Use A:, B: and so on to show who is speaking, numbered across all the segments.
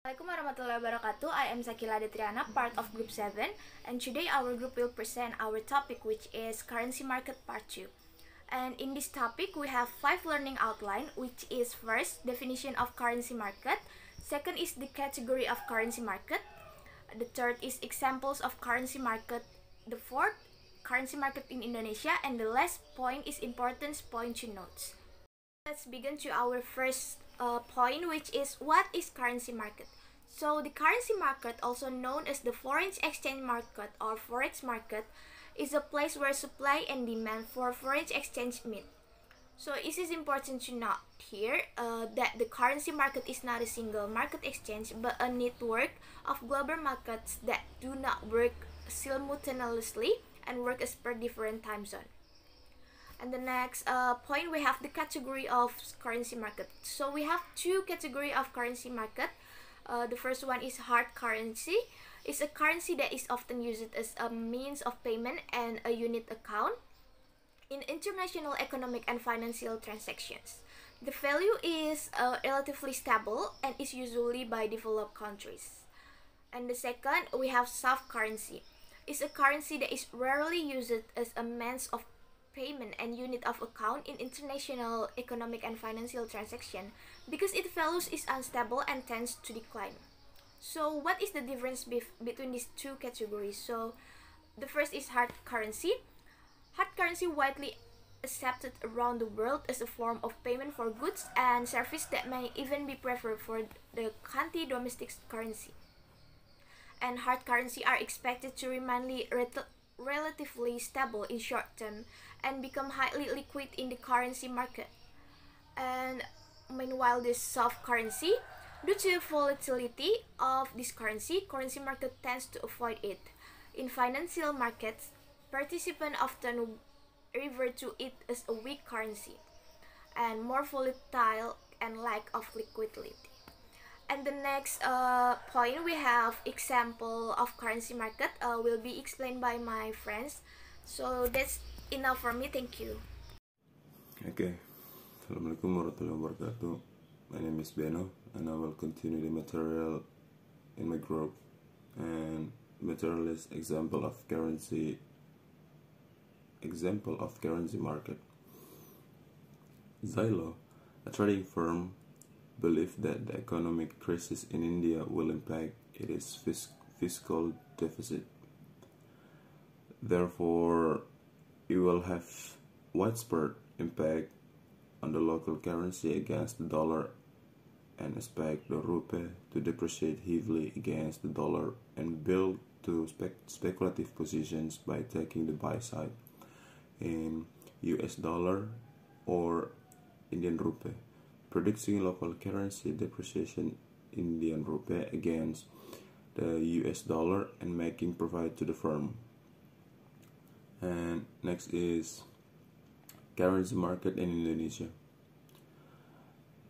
A: Assalamualaikum warahmatullahi wabarakatuh. I am Zakila Detriana, part of Group 7, and today our group will present our topic, which is Currency Market Part 2. And in this topic, we have 5 learning outline, which is first, definition of currency market, second is the category of currency market, the third is examples of currency market, the fourth, currency market in Indonesia, and the last point is importance point to note. Let's begin to our first point, which is what is currency market. So the currency market, also known as the foreign exchange market or forex market, is a place where supply and demand for foreign exchange meet. So it is important to note here that the currency market is not a single market exchange but a network of global markets that do not work simultaneously and work as per different time zone. And the next point, we have the category of currency market. So we have two category of currency market. The first one is hard currency. It's a currency that is often used as a means of payment and a unit account in international economic and financial transactions. The value is relatively stable and is usually by developed countries. And the second, we have soft currency. It's a currency that is rarely used as a means of payment and unit of account in international economic and financial transaction because its value is unstable and tends to decline. So what is the difference between these two categories? So the first is hard currency. Hard currency widely accepted around the world as a form of payment for goods and services that may even be preferred for the country domestic currency. And hard currency are expected to remain relatively stable in short term and become highly liquid in the currency market. And meanwhile, this soft currency, due to volatility of this currency market tends to avoid it. In financial markets, participants often refer to it as a weak currency and more volatile and lack of liquidity. And the next point, we have example of currency market will be explained by my friends. So that's enough for me. Thank you.
B: Okay. Assalamualaikum warahmatullahi wabarakatuh. My name is Beno and I will continue the material in my group. And material is example of currency market. Xylo, a trading firm, believe that the economic crisis in India will impact its fiscal deficit. Therefore, it will have widespread impact on the local currency against the dollar and expect the rupee to depreciate heavily against the dollar and build to speculative positions by taking the buy side in US dollar or Indian rupee, predicting local currency depreciation Indian rupee against the US dollar and making profit to the firm. And next is currency market in Indonesia.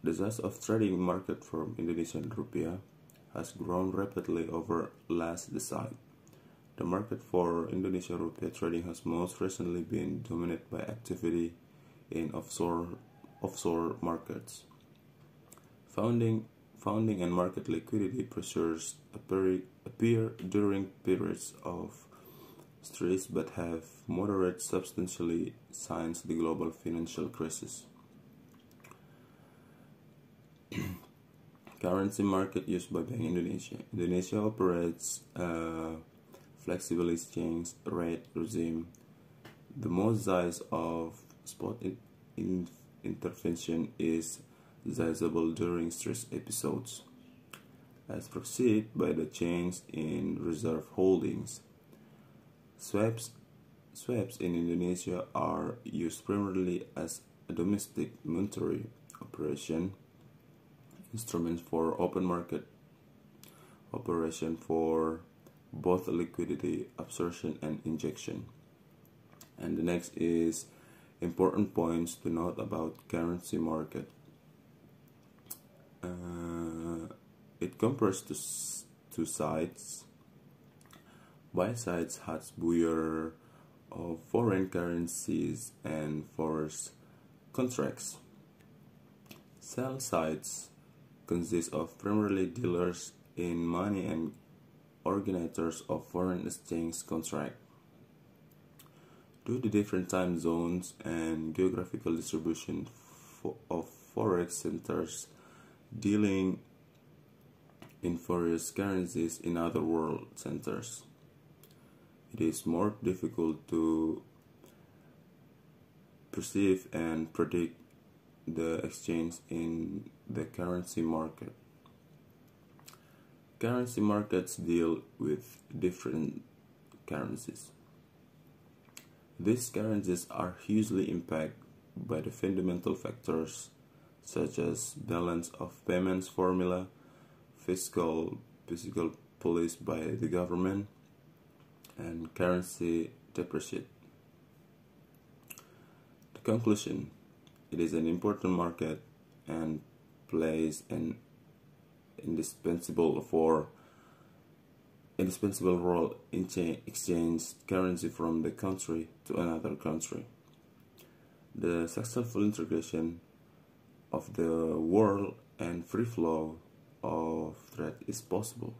B: The size of trading market for Indonesian rupiah has grown rapidly over last decade. The market for Indonesian rupiah trading has most recently been dominated by activity in offshore markets. Founding and market liquidity pressures appear during periods of stress but have moderated substantially since the global financial crisis. Currency market used by Bank Indonesia. Indonesia operates a flexible exchange rate regime. The most size of spot intervention is sizable during stress episodes, as proceeded by the change in reserve holdings. Swaps in Indonesia are used primarily as a domestic monetary operation, instruments for open market operation for both liquidity absorption and injection. And the next is important points to note about currency market. It compares two sides. Buy sides has buyer of foreign currencies and force contracts. Sell sides consist of primarily dealers in money and originators of foreign exchange contract. Due to different time zones and geographical distribution of forex centers dealing in various currencies in other world centers, it is more difficult to perceive and predict the exchange in the currency market. Currency markets deal with different currencies. These currencies are hugely impacted by the fundamental factors such as balance of payments formula, fiscal policy by the government, and currency depreciation. The conclusion: it is an important market and plays an indispensable role in exchange currency from the country to another country. The successful integration of the world and free flow of trade is possible.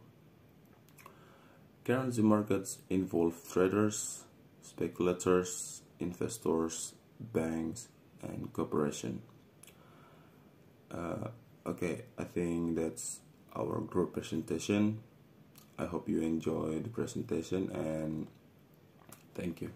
B: Currency markets involve traders, speculators, investors, banks, and cooperation. Okay, I think that's our group presentation. I hope you enjoy the presentation, and thank you.